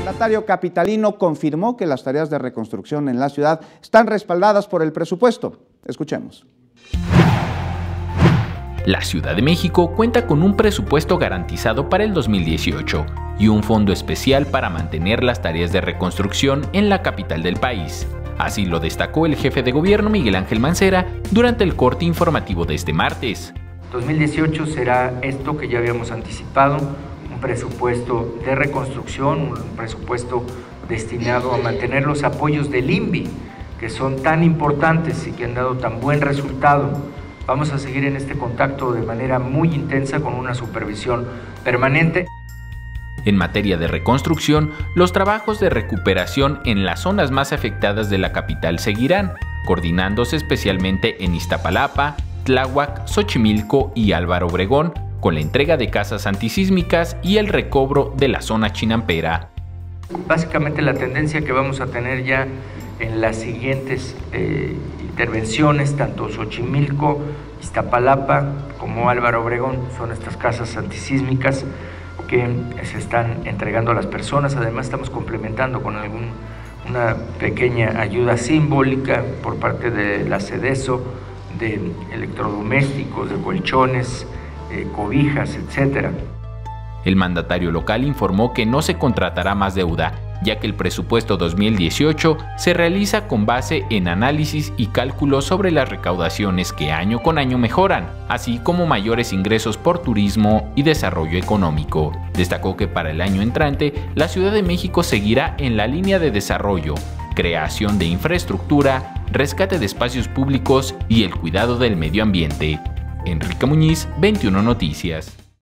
mandatario capitalino confirmó que las tareas de reconstrucción en la ciudad están respaldadas por el presupuesto. Escuchemos. La Ciudad de México cuenta con un presupuesto garantizado para el 2018 y un fondo especial para mantener las tareas de reconstrucción en la capital del país. Así lo destacó el jefe de gobierno Miguel Ángel Mancera durante el corte informativo de este martes. 2018 será esto que ya habíamos anticipado, un presupuesto de reconstrucción, un presupuesto destinado a mantener los apoyos del INVI, que son tan importantes y que han dado tan buen resultado. Vamos a seguir en este contacto de manera muy intensa con una supervisión permanente. En materia de reconstrucción, los trabajos de recuperación en las zonas más afectadas de la capital seguirán, coordinándose especialmente en Iztapalapa, Tláhuac, Xochimilco y Álvaro Obregón, con la entrega de casas antisísmicas y el recobro de la zona chinampera. Básicamente la tendencia que vamos a tener ya en las siguientes intervenciones, tanto Xochimilco, Iztapalapa como Álvaro Obregón, son estas casas antisísmicas que se están entregando a las personas. Además estamos complementando con una pequeña ayuda simbólica por parte de la CEDESO, de electrodomésticos, de colchones, cobijas, etc. El mandatario local informó que no se contratará más deuda, ya que el presupuesto 2018 se realiza con base en análisis y cálculos sobre las recaudaciones que año con año mejoran, así como mayores ingresos por turismo y desarrollo económico. Destacó que para el año entrante, la Ciudad de México seguirá en la línea de desarrollo, creación de infraestructura, rescate de espacios públicos y el cuidado del medio ambiente. Enrique Muñiz, 21 Noticias.